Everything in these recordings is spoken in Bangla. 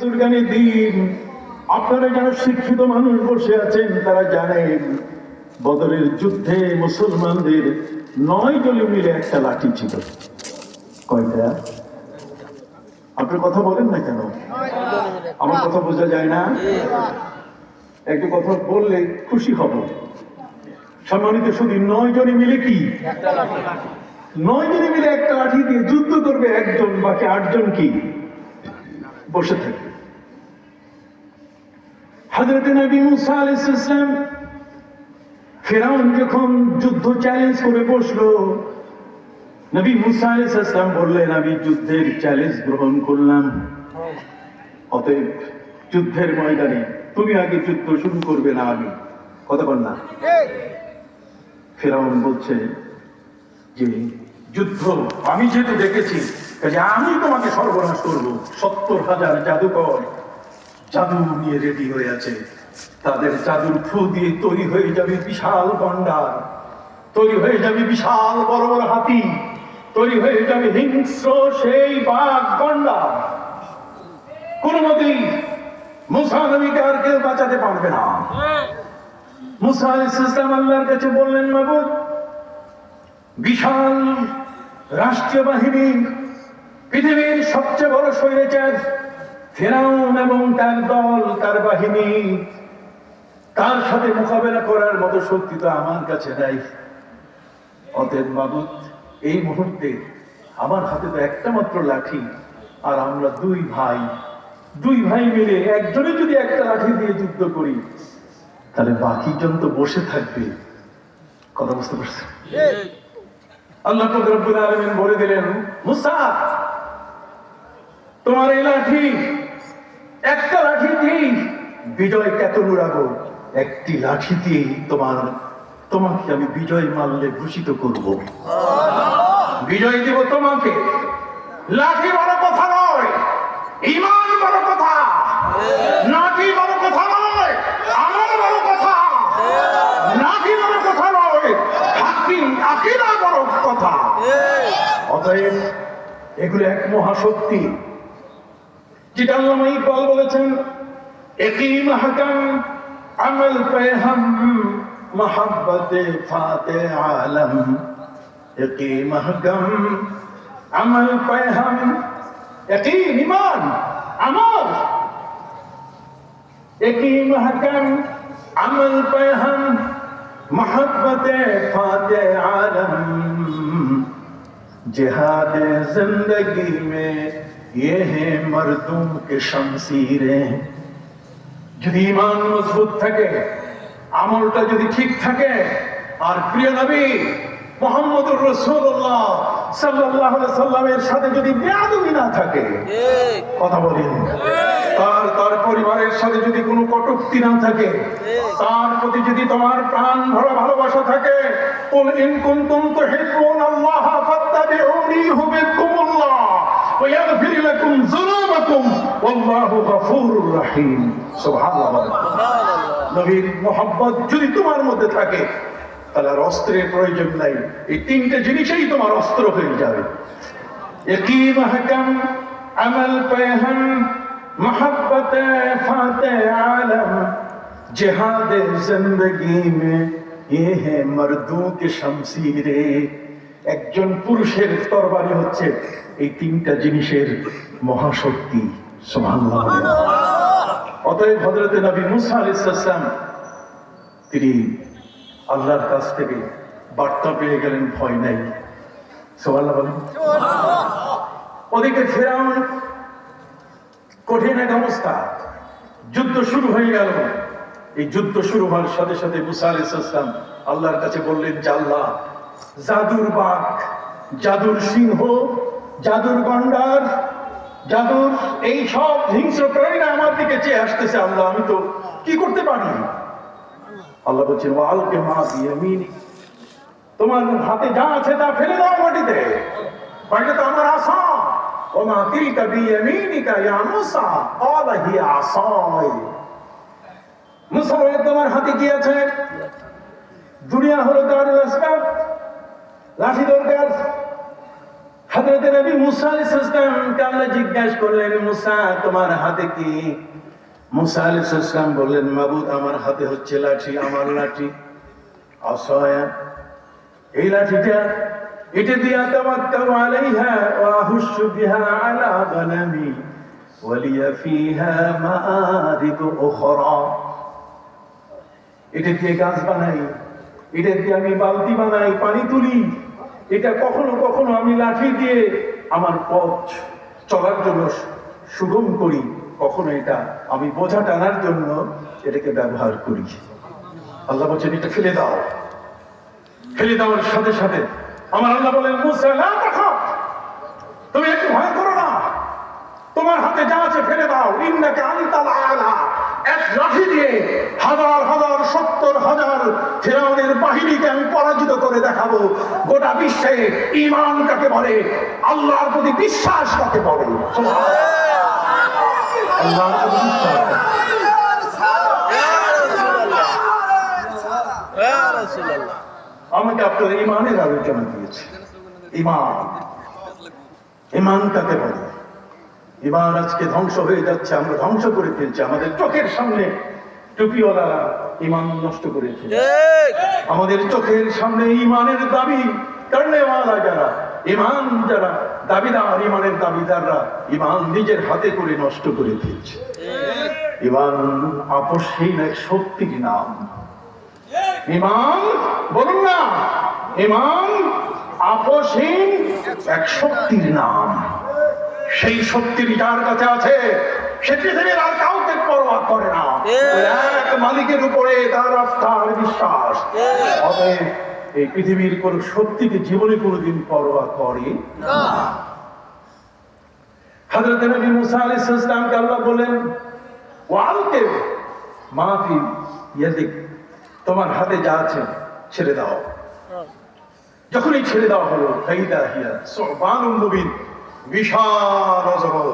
বুজুর্গানে দিন, আপনারা যারা শিক্ষিত মানুষ বসে আছেন তারা জানেন বদরের যুদ্ধে মুসলমানদের 9 জন মিলে একটা লাঠি ছিল। কয়টা? আপনার কথা বলেন না কেন? আমার কথা বোঝা যায় না? একটু কথা বললে খুশি হব। সম্মানিত শুধু 9 জনে মিলে কি 9 জনে মিলে একটা লাঠি দিয়ে যুদ্ধ করবে একজন, বাকি 8 জন কি বসে থাকবে। হযরত নবী মুসা আলাইহিস সালাম ফিরআউন যখন যুদ্ধ চ্যালেঞ্জ করে বসলো, নবী মুসা আলাইহিস সালাম বললেন আমি যুদ্ধের চ্যালেঞ্জ গ্রহণ করলাম, অতএব যুদ্ধের ময়দানে তুমি আগে যুদ্ধ শুরু করবে না আমি। কথা বল না। ফিরআউন বলছে যে যুদ্ধ আমি যেহেতু দেখেছি কাজে আমি তোমাকে সর্বনাশ করব। 70,000 জাদুকর জাদু নিয়ে রেডি হয়ে আছে, তাদের জাদুর ফু দিয়ে তৈরি হয়ে যাবে বিশাল গন্ডার, তৈরি হয়ে যাবে বিশাল বড় বড় হাতি, তৈরি হয়ে যাবে হিংস্র সেই বাঘ গন্ডার। কোন মতেই মুসা নবীকে আর কেউ বাঁচাতে পারবে না। মুসা আলাইহিস সালাম আল্লাহর কাছে বললেন, মাবুদ, বিশাল রাষ্ট্রীয় বাহিনী, পৃথিবীর সবচেয়ে বড় স্বৈরাচার ফিরআউন এবং তার দল, তার বাহিনী, তার সাথে মোকাবেলা করার মতো শক্তি তো আমার কাছে নাই। অতএব মাবুদ, এই মুহূর্তে আমার হাতে তো একটা মাত্র লাঠি, আর আমরা দুই ভাই মিলে একজনে যদি একটা লাঠি দিয়ে যুদ্ধ করি তাহলে বাকি জন তো বসে থাকবে। কথা বুঝতে পারছেন? আল্লাহ পাক রব্বুল আলামিন বলে দিলেন, মুসা, তোমার এই লাঠি, একটা লাঠি দিয়ে বিজয় কেতন উড়াবো, একটি লাঠি দিয়ে তোমাকে আমি বিজয় মাল্যে ভূষিত করব, বিজয় দিব তোমাকে। লাঠি বড় কথা নয়, ঈমান বড় কথা। লাঠি বড় কথা নয়, আমল বড় কথা। লাঠি বড় কথা নয়, হাক্কি আকীদা বড় কথা। অতএব এগুলো এক মহাশক্তি, যেটা আল্লামা ইকবাল বলেছেন, একই মাহকাম আমল পে হাম মোহাব্বতে ফাতে আলম, একই মাহকাম আমল পে হাম, একই ঈমান আমল, একই মাহকাম আমল পে হাম মোহাব্বতে ফাতে আলম, जिहाद जिंदगी में ये है मर्दों के शमशीरें। যদি ঈমান মজবুত থাকে, আমলটা যদি ঠিক থাকে, আর প্রিয় নবী মুহাম্মদুর রাসূলুল্লাহ সাল্লাল্লাহু আলাইহি সাল্লামের সাথে যদি বেয়াদবি না থাকে, কথা বলেন, তার পরিবারের সাথে যদি কোনো কটূক্তি না থাকে, তার প্রতি যদি তোমার প্রাণ ভরা ভালোবাসা থাকে, কুল ইন কুনতুম তুহিব্বুনাল্লাহ ফাত্তাবিউনি ইউহিব্বুকুমুল্লাহ ওয়া ইয়াগফির লাকুম যুনুবাকুম ওয়াল্লাহু গফুরুর রহিম। সুবহানাল্লাহ। নবীর মুহাব্বত যদি তোমার মধ্যে থাকে তাহলে আর অস্ত্রের প্রয়োজন নাই, এই তিনটে জিনিসই তোমার অস্ত্র হয়ে যাবে। একই মাহকাম আমল পে হাম मोहब्बत फाते आलम, जिहाद जिंदगी में ये है मर्दों के शमशीरे। একজন পুরুষের তরবারি হচ্ছে এই তিনটা জিনিসের মহাশক্তি। সুবহানাল্লাহ। অতএব হযরত নবী মুসা আলাইহিস সালাম তিনি আল্লাহর কাছ থেকে বার্তা পেয়ে গেলেন, ভয় নাই। সুবহানাল্লাহ বলেন। ওদিকে ফিরআউন কঠিন এক অবস্থা, যুদ্ধ শুরু হয়ে গেল। এই যুদ্ধ শুরু হওয়ার সাথে সাথে মুসা আলাইহিস সালাম আল্লাহর কাছে বললেন যে আল্লাহ, জাদুর বাঘ, জাদুর সিংহ, জাদুর গন্ডার, জাদুর এই সব হিংস্র প্রাণীরা আমার দিকে চেয়ে আসতেছে, আল্লাহ আমি তো কি করতে পারি? আল্লাহ বলছেন, ওয়ালকে মা বিয়ামিনি, তোমার হাতে যা আছে তা ফেলে দাও মাটিতে। এটা তো আমার আশা। ওমা তিলকা বিয়ামিনিকা ইয়া মুসা ক্বালা হিয়া আসাই। মুসা বলে, তোমার হাতে কি আছে? দুনিয়া হলো দারুল আসবাব, লাঠি দরকার। হযরত নবী মুসা আলাইহিস সালামকে আল্লাহ জিজ্ঞাসা করলেন, মুসা তোমার হাতে কি? মুসা আলাইহিস সালাম বললেন, মাবুদ আমার হাতে হচ্ছে লাঠি, আমার লাঠি আসায়া, এই লাঠিটা, এটা দিয়ে তাওয়াক্কাল আলাইহা ওয়া আহুশু বিহা আলা গানামি ওয়া লিয়া ফিহা মাআরিব উখরা। এটা দিয়ে গাছ বানাই, এটা দিয়ে আমি বালতি বানাই, পানি তুলি, এটা কখনো কখনো আমি লাঠি দিয়ে আমার পথ চলার জন্য সুগম করি, কখনো এটা আমি বোঝা টানার জন্য এটাকে ব্যবহার করি। আল্লাহ বলছেন এটা ফেলে দাও। ফেলে দেওয়ার সাথে সাথে আমার আল্লাহ বলেন, মুসা লা তাখাফ, তুমি একটু ভয় করো না, তোমার হাতে যা আছে ফেলে দাও। ইন্নাকা আনতাল আলা, এক লাঠি দিয়ে হাজার হাজার 70,000 ফিরআউনের বাহিনীকে আমি পরাজিত করে দেখাবো। গোটা বিশ্বে ঈমান কাকে বলে, আল্লাহর প্রতি বিশ্বাস কাকে বলে। আল্লাহর প্রতি বিশ্বাস। আমাকে আপনার ঈমানের আলোচনা দিয়েছে। ঈমান, ঈমান কাকে বলে? ঈমান আজকে ধ্বংস হয়ে যাচ্ছে, আমরা ধ্বংস করে ফেলছি। আমাদের চোখের সামনে টুপিওয়ালারা ঈমান নষ্ট করে ফেলছে। আমাদের চোখের সামনে ঈমানের দাবি করনেওয়ালা যারা, ঈমান যারা দাবিদার, ঈমানের দাবিদাররা ঈমান নিজের হাতে করে নষ্ট করে ফেলছে। ঈমান আপসহীন এক শক্তির নাম। ঈমান বলুন না, ঈমান আপসহীন এক শক্তির নাম। সেই শক্তির যার কাছে আছে সে পৃথিবীর আর কাউকে পরোয়া করে না, এক মালিকের উপরে তার আস্থা আর বিশ্বাস। অতএব এই পৃথিবীর কোন শক্তিকে জীবনে কোনোদিন পরোয়া করে না। হযরত নবী মুসা আলাইহিস সালামকে আল্লাহ বলেন, ওয়ালকে মাফি ইয়াদিক, তোমার হাতে যা আছে ছেড়ে দাও। যখনই ছেড়ে দেওয়া হলো, ফাইদা হিয়া সুবানুন মুবিন, বিশাল অজগর,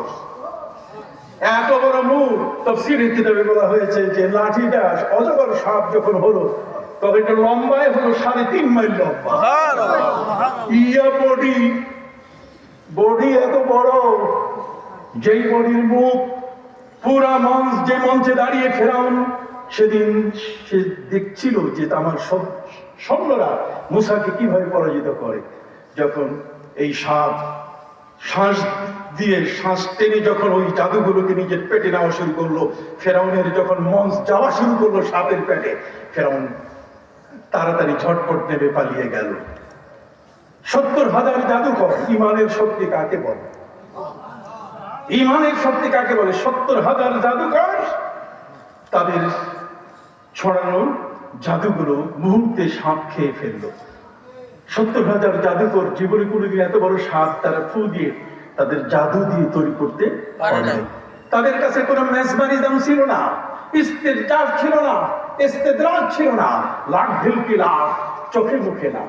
এত বড় মুখ। তাফসীরের কিতাবে বলা হয়েছে যে লাঠিটা অজগর সাপ যখন হলো তবে এটা লম্বায় হলো 3.5 মাইল লম্বা। ইয়া বডি এত বড়, যেই বডির মুখ পুরা মঞ্চ, যে মঞ্চে দাঁড়িয়ে ফেরাউন সেদিন সে দেখছিল যে আমার সব সৈন্যরা মুসাকে কিভাবে পরাজিত করে। যখন এই সাপ শ্বাস দিয়ে শ্বাস টেনে যখন ওই জাদুগুলোকে নিজের পেটে নেওয়া শুরু করলো, ফেরাউনের যখন মঞ্চ যাওয়া শুরু করলো সাপের পেটে, ফেরাউন তাড়াতাড়ি ঝটপট নেমে পালিয়ে গেল। 70,000 জাদুকর। ঈমানের শক্তি কাকে বলে? ঈমানের শক্তি কাকে বলে? 70,000 জাদুকর, তাদের ছড়ানো জাদুগুলো মুহূর্তে সাপ খেয়ে ফেললো। 70,000 জাদুকর জীবনে কোনোদিন এত বড় সাপ তারা ফু দিয়ে তাদের জাদু দিয়ে তৈরি করতে পারে না। তাদের কাছে কোনো মেসমারিজম ছিল না, ইস্তেদজার ছিল না, ইস্তেদরাজ ছিল না, লাখ ঢিলকি লাখ, চোখে মুখে না,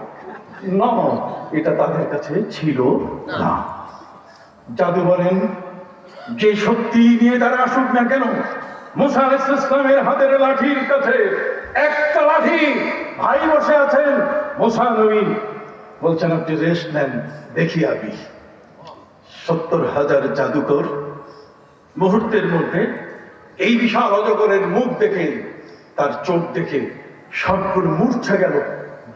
এটা তাদের কাছে ছিল না। জাদু বলেন যে শক্তি নিয়ে তারা আসুক না কেন, মুসা আলাইহিস সালামের হাতের লাঠির কাছে একটা লাঠি, ভাই বসে আছেন, মুসা নবী বলছেন আপনি রেস্ট নেন, দেখি আমি। 70,000 জাদুকর মুহূর্তের মধ্যে এই বিশাল অজগরের মুখ দেখে, তার চোখ দেখে সবগুলো মূর্ছা গেল,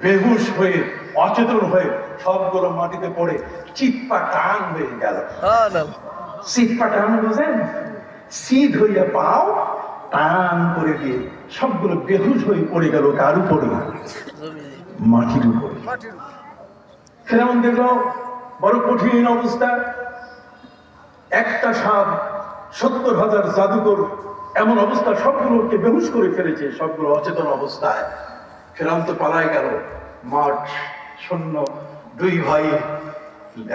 বেহুশ হয়ে অচেতন হয়ে সবগুলো মাটিতে পড়ে চিৎপা টান হয়ে গেল। চিৎপা টান বুঝেন? সিধ হইয়া পাও টান করে দিয়ে সবগুলো বেহুশ হয়ে পড়ে গেল। কার উপরে? মাটির উপরে। ফেরাউন দেখলো বড় কঠিন অবস্থা, একটা সাপ 70,000 জাদুকর এমন অবস্থা, সবগুলোকে বেহুশ করে ফেলেছে, সবগুলো অচেতন অবস্থায়। ফেরাউন তো পালায় গেল, মাঠ শূন্য, দুই ভাই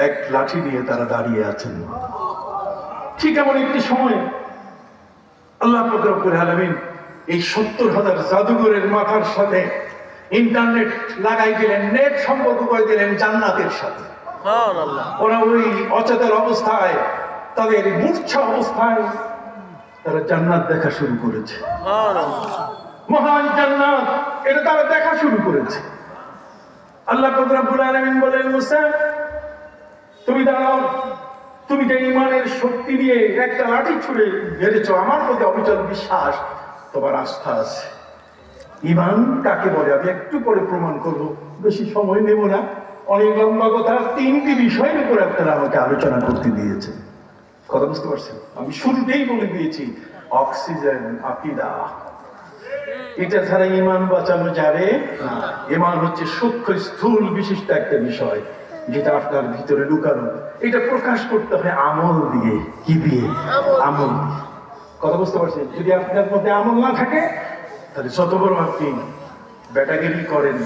এক লাঠি নিয়ে তারা দাঁড়িয়ে আছেন। ঠিক এমন একটি সময় আল্লাহ পাক রব্বুল আলামিন এই 70,000 জাদুকরের মাথার সাথে ইন্টারনেট লাগাই দিলেন, নেট সম্পর্ক করে দিলেন জান্নাতের সাথে। ওরা ওই অচেতন অবস্থায়, তাদের মূর্ছা অবস্থায় তারা জান্নাত দেখা শুরু করেছে। মহান জান্নাত, এটা তারা দেখা শুরু করেছে। আল্লাহ পাক রব্বুল আলামিন বলেন, মুসা তুমি দাঁড়াও, তুমি যে ইমানের শক্তি দিয়ে একটা লাঠি ছুড়ে মেরেছ, আমার প্রতি অবিচল বিশ্বাস, তোমার আস্থা আছে। ইমান কাকে বলে আমি একটু পরে প্রমাণ করব, বেশি সময় নেব না। অনেক লম্বা কথা, 3টি বিষয়ের উপর আপনারা আমাকে আলোচনা করতে দিয়েছে। কথা বুঝতে পারছেন? আমি শুরুতেই বলে দিয়েছি, অক্সিজেন, আকীদা, এটা ছাড়া ইমান বাঁচানো যাবে না। ইমান হচ্ছে সূক্ষ্ম স্থূল বিশিষ্ট একটা বিষয়, যেটা আপনার ভিতরে লুকানো। এটা প্রকাশ করতে হয় আমল দিয়ে। কি দিয়ে? আমল দিয়ে। কথা বুঝতে পারছেন? যদি আপনার মধ্যে আমল না থাকে, তাহলে যত বড় আপনি ব্যাটাগিরি করেন,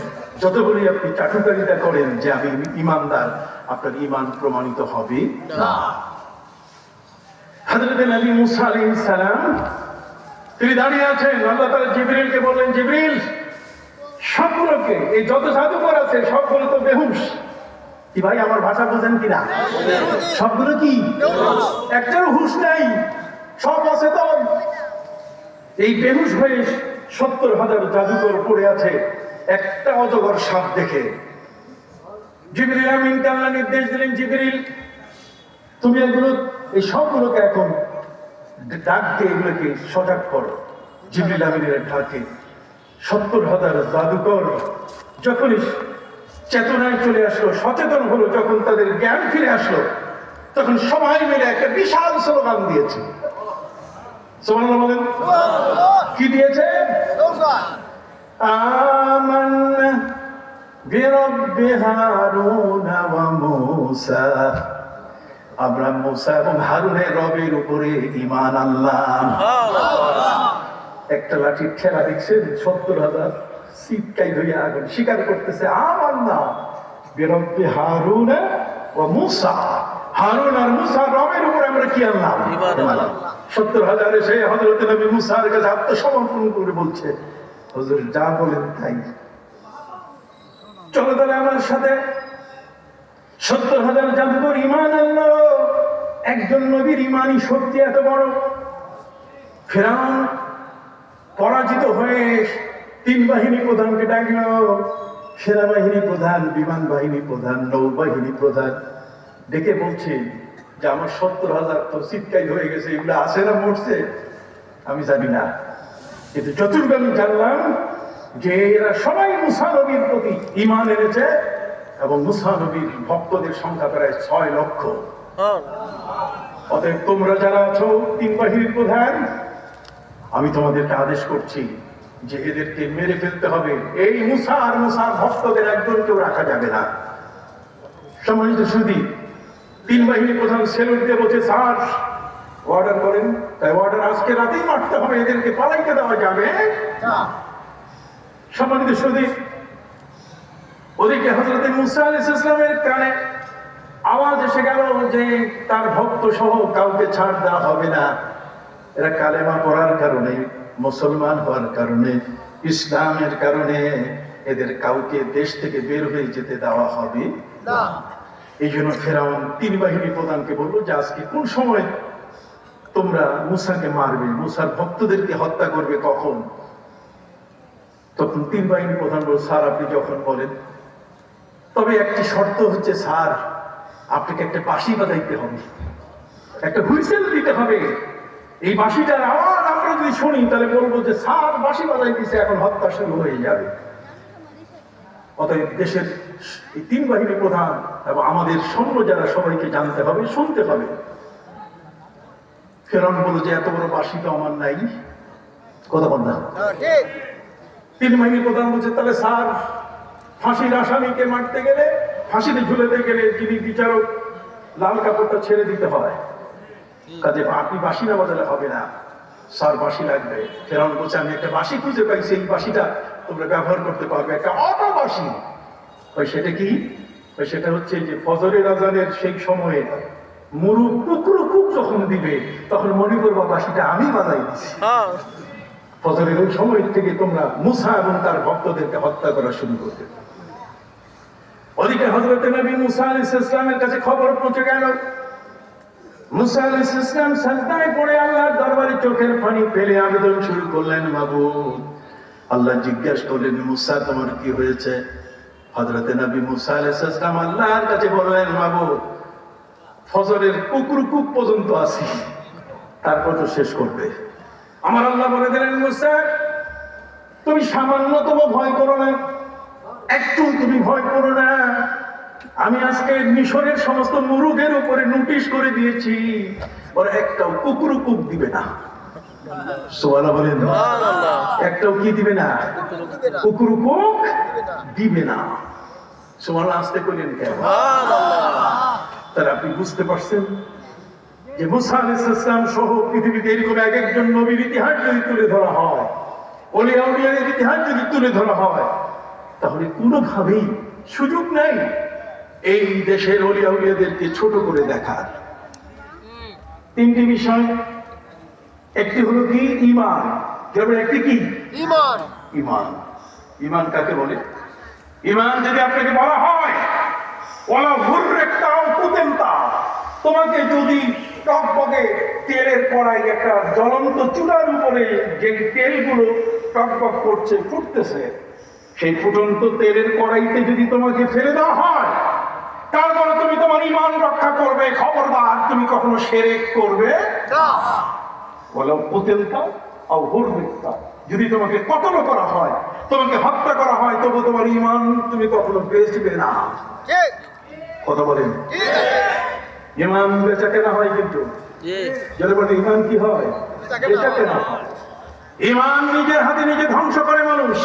যত বড়ই আপনি চাটুকারিতা করেন যে আমি ইমানদার, আপনার ইমান প্রমাণিত হবে না। হযরত নবী মুসা আলাইহিস সালাম তিনি দাঁড়িয়ে আছেন, আল্লাহ তাআলা জিবরিলকে বললেন, জিবরিল, সবগুলোকে, এই যত জাদুকর আছে সবগুলো তো বেহুশ। কি ভাই, আমার ভাষা বোঝেন কিনা? সবগুলো কি? একটারও হুঁশ নাই, সব আছে তো। এই বেহুশ হয়ে 70,000 জাদুকর পড়ে আছে একটা অজগর সাপ দেখে। জিবরিল আমিনকে আল্লাহ নির্দেশ দিলেন, জিবরিল তুমি এগুলো, এই সবগুলোকে এখন ডাক দিয়ে এগুলোকে সজাগ করো। জিবরিল আমিনের ডাকে 70,000 জাদুকর যখনই চেতনায় চলে আসলো, সচেতন হলো, যখন তাদের জ্ঞান ফিরে আসলো, তখন সবাই মিলে একটা বিশাল স্লোগান দিয়েছে। সুবহানাল্লাহ বলেন। কি দিয়েছে? আমান্না বিরাব্বি হারুন ওয়া মূসা, আমরা মূসা এবং হারুনের রবের উপরে ঈমান আনলাম। একটা লাঠির ঠেলা দেখছেন, 70,000 সিটকাই হইয়া আগুন স্বীকার করতেছে, আমান্না বিরাব্বি হারুন ওয়া মূসা, হারুন আর মূসার রবের উপরে আমরা কি আনলাম? ঈমান। 70,000 এসে হযরত নবী মূসার কাছে আত্মসমর্পণ করে বলছে, হুজুর যা বলেন তাই, চলো তাহলে আমার সাথে। 70,000 জাদুকর ঈমান আনলো। একজন নবীর ঈমানি শক্তি এত বড়। ফিরআউন পরাজিত হয়ে 3 বাহিনী প্রধানকে ডাকলো, সেনাবাহিনী প্রধান, বিমান বাহিনী প্রধান, নৌবাহিনী প্রধান, ডেকে বলছে যে আমার 70,000 তো চিৎকাই হয়ে গেছে, এগুলো আছে না মরছে আমি জানি না, কিন্তু যতটুকু আমি জানলাম যে এরা সবাই মূসা নবীর প্রতি ঈমান এনেছে, এবং মূসা নবীর ভক্তদের সংখ্যা প্রায় 6 লক্ষ। অতএব তোমরা যারা আছো 3 বাহিনীর প্রধান, আমি তোমাদেরকে আদেশ করছি যে এদেরকে মেরে ফেলতে হবে। এই মূসা আর মূসার ভক্তদের একজনকেও রাখা যাবে না। সম্মানিত সুধী, 3 বাহিনী প্রধান সেলুট দিয়ে বলছে, স্যার অর্ডার করেন। তাই অর্ডার আজকে রাতেই মারতে হবে, এদেরকে পালাইতে দেওয়া যাবে না। সম্মানিত সুধী, ওদিকে হযরত মুসা আলাইহিস সালামের কানে আওয়াজ এসে গেল যে তার ভক্ত সহ কাউকে ছাড় দেওয়া হবে না। এরা কালেমা পড়ার কারণে, মুসলমান হওয়ার কারণে, ইসলামের কারণে এদের কাউকে দেশ থেকে বের হয়ে যেতে দেওয়া হবে না। এই জন্য ফেরাউন 3 বাহিনী প্রধানকে বললো যে আজকে কোন সময় তোমরা মুসাকে মারবে, মুসার ভক্তদেরকে হত্যা করবে, কখন? তখন 3 বাহিনী প্রধান বলল, স্যার আপনি যখন বলেন, তবে একটি শর্ত হচ্ছে স্যার, আপনাকে একটা বাঁশি বাজাইতে হবে, একটা হুইসেল দিতে হবে। এই বাঁশিটার আওয়াজ আমরা যদি শুনি তাহলে বলবো যে স্যার বাঁশি বাজাইতেছে, এখন হত্যা শুরু হয়ে যাবে। অতএব দেশের এই 3 বাহিনী প্রধান এবং আমাদের সৈন্য যারা, সবাইকে জানতে হবে, শুনতে হবে। ফেরাউন বলল যে এত বড় বাঁশি তো আমার নাই। কথা বল না। 3 বাহিনী প্রধান বলছে, তাহলে স্যার ফাঁসির আসামিকে মারতে গেলে, ফাঁসিতে ঝুলাতে গেলে যিনি বিচারক, লাল কাপড়টা ছেড়ে দিতে হয়, কাজে আপনি বাঁশি না বাজালে হবে না, স্যার বাঁশি লাগবে। ফেরাউন বলছে, আমি একটা বাঁশি খুঁজে পাইছি, এই বাঁশিটা তোমরা ব্যবহার করতে পারবে, একটা অটো বাঁশি। ওই সেটা কি? ওই সেটা হচ্ছে যে ফজরের আজানের সেই সময়ে মুরু কুকুর যখন দিবে, তখন মনে করবো বাঁশিটা আমি বাজাই দিচ্ছি। ফজরের ওই সময় থেকে তোমরা মুসা এবং তার ভক্তদেরকে হত্যা করা শুরু করবে। ওদিকে হযরত নবী মুসা আলাইহিস সালামের কাছে খবর পৌঁছে গেল। মুসা আলাইহিস সালাম সাজদায় পড়ে আল্লাহর দরবারে চোখের পানি ফেলে আবেদন শুরু করলেন, মাবুদ। আল্লাহ জিজ্ঞাসা করলেন, মুসা তোমার কি হয়েছে? হযরত নবী মুসা আলাইহিস সালাম আল্লাহর কাছে বললেন, মাবুদ ফজরের কুকুরকুক পর্যন্ত আছি, তারপর তো শেষ করবে। আমার আল্লাহ বলে দিলেন, মুসা তুমি সামান্যতম ভয় করো না, একটু তুমি ভয় করো না। আমি আজকে মিশরের সমস্ত মুরুগের উপরে নোটিশ করে দিয়েছি, ওরা একটাও কুকুরকুক দিবে না। সুবহানাল্লাহ বলেন, একটাও কি দিবে না? কুকুরকুক দিবে না। সুবহানাল্লাহ আসতে কইলেন কেন? তাহলে আপনি বুঝতে পারছেন যে মুসা আলাইহিস সালাম সহ পৃথিবীতে এরকম এক একজন নবীর ইতিহাস যদি তুলে ধরা হয়, ওলিয়া উলিয়াদের ইতিহাস যদি তুলে ধরা হয়, তাহলে কোনোভাবেই সুযোগ নাই এই দেশের ওলিয়া উলিয়াদেরকে ছোট করে দেখার। তিনটি বিষয়, একটি হলো কি ঈমান, যেমন একটি কি ঈমান। ঈমান, ঈমান কাকে বলে? ঈমান যদি আপনাকে বলা হয় ওয়ালা হুররাতাও কুতেনতা, তোমাকে যদি টকবগে তেলের কড়াই, একটা জ্বলন্ত চুলার উপরে যে তেলগুলো টকবক করছে, ফুটতেছে, সেই ফুটন্ত তেলের কড়াইতে যদি তোমাকে ফেলে দেওয়া হয়, তারপরে তুমি তোমার ঈমান রক্ষা করবে, খবরদার তুমি কখনো শিরক করবে না। ওয়ালা কুতেনতা আও হুররাতা, যদি তোমাকে কতল করা হয়, তোমাকে হত্যা করা হয়, তবু তোমার ঈমান তুমি কখনো বেচবে না। ঠিক কথা বলেন? ঈমান বেচা কেনা হয়, কিন্তু যারা বলে ঈমান কি হয়, বেচা কেনা হয়। ঈমান নিজের হাতে নিজে ধ্বংস করে মানুষ।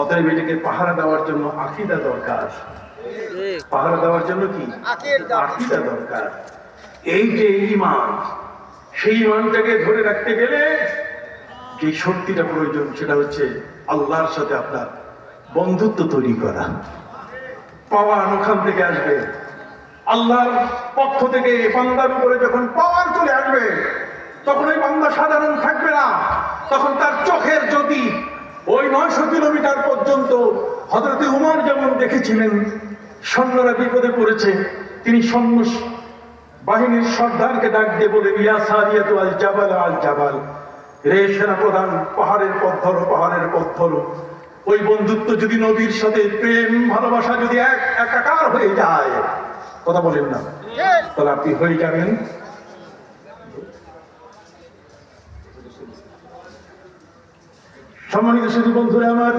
অতএব এটাকে পাহারা দেওয়ার জন্য আকীদা দরকার। পাহারা দেওয়ার জন্য কি আকীদা দরকার। এই যে ঈমান, সেই ঈমানটাকে ধরে রাখতে গেলে যে শক্তিটা প্রয়োজন, সেটা হচ্ছে আল্লাহর সাথে আপনার বন্ধুত্ব তৈরি করা। পাওয়ার ওখান থেকে আসবে, আল্লাহর পক্ষ থেকে বান্দার উপরে যখন পাওয়ার চলে আসবে, তখন ওই বান্দা সাধারণ থাকবে না। তখন তার চোখের জ্যোতি ওই 900 কিলোমিটার পর্যন্ত। হযরত উমর যেমন দেখেছিলেন সৈন্যরা বিপদে পড়েছে, তিনি সৈন্য বাহিনীর সর্দারকে ডাক দিয়ে বলে, ইয়া সারিয়াতু আল জাবাল আল জাবাল, রে সেনাপ্রধান, পাহাড়ের পথ ধরো, পাহাড়ের পথ ধরো। ওই বন্ধুত্ব যদি নবীর সাথে প্রেম ভালোবাসা যদি একাকার হয়ে যায়, কথা বলেন না, তাহলে আপনি হয়ে যাবেন সম্মানিত সুধী বন্ধুরা আমার।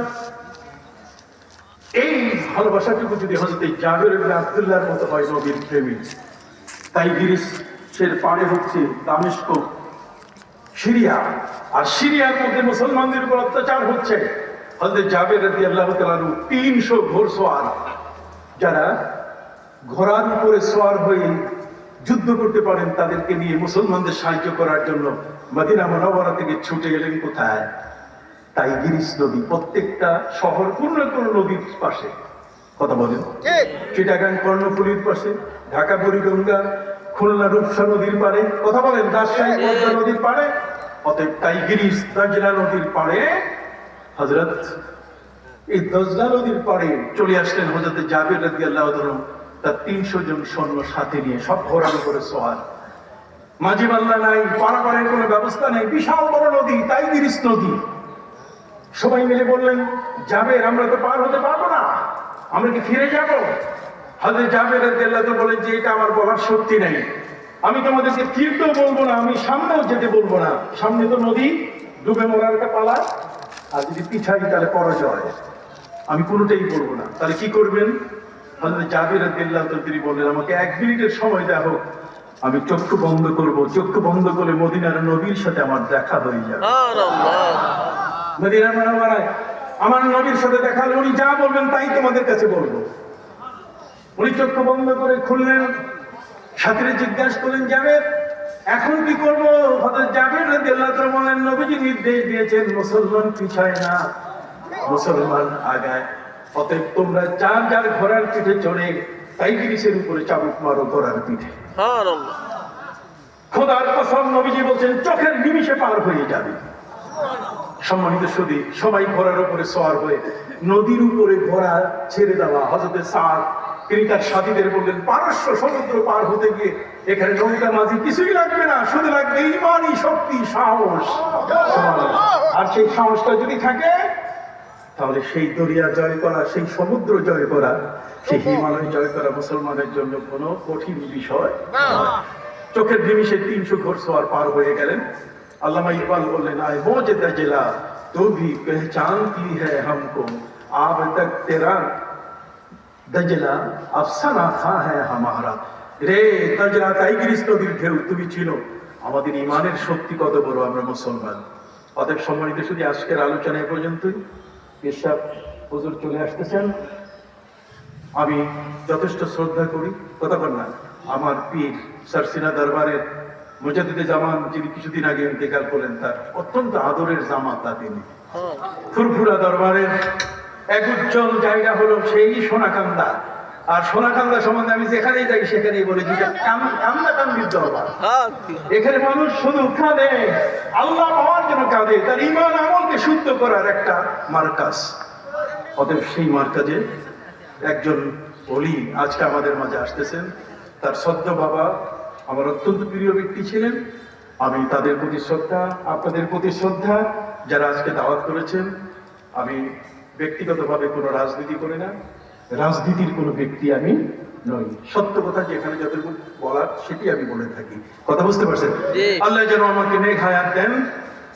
এই ভালোবাসাটুকু যদি হযরত জাবের ইবনে আব্দুল্লাহর মতো হয় নবীর প্রেমী, তাই গ্রিসের পাড়ে হচ্ছে দামেস্ক, সিরিয়া, আর সিরিয়ার মধ্যে মুসলমানদের উপর অত্যাচার হচ্ছে। হযরত জাবের রাদিয়াল্লাহু তাআলা 300 ঘোড়সওয়ার, যারা ঘোড়ার উপরে সওয়ার হয়ে যুদ্ধ করতে পারেন, তাদেরকে নিয়ে মুসলমানদের সাহায্য করার জন্য মদিনা মুনাওয়ারা থেকে ছুটে এলেন কোথায়? টাইগ্রিস নদী। প্রত্যেকটা শহর পূর্ণ কোন নদীর পাশে, কথা বলেন, চিটাগাং কর্ণফুলীর পাশে, ঢাকা বুড়িগঙ্গা, খুলনা রূপসা নদীর পাড়ে, কথা বলেন, রাজশাহী পদ্মা নদীর পাড়ে। অতএব টাইগ্রিস দজলা নদীর পাড়ে হযরত এই দজলা নদীর পাড়ে চলে আসলেন হযরত জাবের রাদিয়াল্লাহু তাআলা, তার 300 জন সৈন্য সাথে নিয়ে, সব ঘোড়ার উপরে সওয়ার। মাঝি মাল্লা নাই, পারাপারের কোনো ব্যবস্থা নেই, বিশাল বড় নদী, টাইগ্রিস নদী। সবাই মিলে বললেন, জাবের, আমরা তো পার হতে পারবো না, আমরা কি ফিরে যাব? হযরত জাবের রাদিয়াল্লাহু তাআলা বলেন যে এটা আমার বলার শক্তি নেই, আমি তোমাদেরকে ফিরতেও বলবো না, আমি সামনেও যেতে বলবো না। সামনে তো নদী, ডুবে মরার একটা পালা, আর যদি পিছাই তাহলে পরাজয়, আমি কোনোটাই বলবো না। তাহলে কি করবেন? হযরত জাবের রাদিয়াল্লাহু তাআলা তিনি বললেন, আমাকে 1 মিনিটের সময় দেওয়া হোক, আমি চক্ষু বন্ধ করব, চক্ষু বন্ধ করে মদিনার নবীর সাথে আমার দেখা হয়ে যাবে। মদিনা মুনাওয়ারায় আমার নবীর সাথে দেখা হলে উনি যা বলবেন তাই তোমাদের কাছে বলবো। উনি চক্ষু বন্ধ করে খুললেন, সাথীরা জিজ্ঞাসা করলেন, জাবের এখন কি করবো? হযরত জাবের রাদিয়াল্লাহু তাআলা বলেন, নবীজি নির্দেশ দিয়েছেন মুসলমান পিছায় না, মুসলমান আগায়। অতএব তোমরা যার যার ঘোড়ার পিঠে চড়ে টাইগ্রিসের উপরে চাবুক মারো, ঘোড়ার পিঠে। খোদার কসম, নবীজি বলছেন চোখের নিমিষে পার হয়ে যাবে। সম্মানিত সুধী, সবাই ঘোড়ার উপরে সওয়ার হয়ে নদীর উপরে ঘোড়া ছেড়ে দেওয়া। হযরত সাদ তিনি তার সাথীদের বললেন, পারস্য সমুদ্র পার হতে গিয়ে এখানে নৌকা মাঝি কিছুই লাগবে না, শুধু লাগবে ঈমানী শক্তি, সাহস। আর সেই সাহসটা যদি থাকে, তাহলে সেই দরিয়া জয় করা, সেই সমুদ্র জয় করা সেই হিমালয় জয় করা মুসলমানের জন্য কোনো কঠিন বিষয় নয়। চোখের নিমিষে 300 ঘোড়সওয়ার পার হয়ে গেলেন। আল্লামা ইকবাল বললেন, আয় মোজে দজলা তো ভি পহচানতি হ্যায় হামকো, আব তক তেরা দজলা আফসানা খা হ্যায় হামারা। রে দজলা টাইগ্রিস নদীর ঢেউ, তুমি চিনো আমাদের ইমানের শক্তি কত বড়, আমরা মুসলমান। অতএব সম্মানিত শুধু আজকের আলোচনা এ পর্যন্তই। পেশাব হুজুর চলে আসতেছেন, আমি যথেষ্ট শ্রদ্ধা করি, কথা বল না, আমার পীর সারসিনা দরবারের মুজাদ্দিদে জামান যিনি কিছুদিন আগে ইন্তেকাল করলেন, তার অত্যন্ত আদরের জামাতা তিনি। ফুরফুরা দরবারের এক উজ্জ্বল জায়গা হলো সেই সোনাকান্দা। আর সোনাকান্দা সম্বন্ধে আমি যেখানেই যাই সেখানেই বলি যে কান্দা কান্দির দরবার। এখানে মানুষ শুধু কাঁদে, আল্লাহ পাওয়ার জন্য কাঁদে, তার ঈমান আমলকে শুদ্ধ করার একটা মার্কাজ। অতএব সেই মার্কাজে একজন ওলি আজকে আমাদের মাঝে আসতেছেন। তার সদ্য বাবা আমার অত্যন্ত প্রিয় ব্যক্তি ছিলেন। আমি তাদের প্রতি শ্রদ্ধা, আপনাদের প্রতি শ্রদ্ধা, যারা আজকে দাওয়াত করেছেন। আমি ব্যক্তিগতভাবে কোনো রাজনীতি করি না, রাজনীতির কোনো ব্যক্তি আমি নই। সত্য কথা যেখানে যতটুকু বলার সেটি আমি বলে থাকি। কথা বুঝতে পারছেন? আল্লাহ যেন আমাকে নেক হায়াত দেন,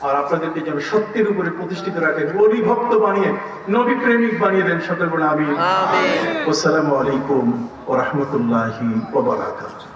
আর আপনাদেরকে যেন সত্যের উপরে প্রতিষ্ঠিত রাখেন, ওলি ভক্ত বানিয়ে, নবী প্রেমিক বানিয়ে দেন। সকল বলে আমিন। আসসালামু আলাইকুম ওয়া রাহমাতুল্লাহি ওয়া বারাকাতুহু।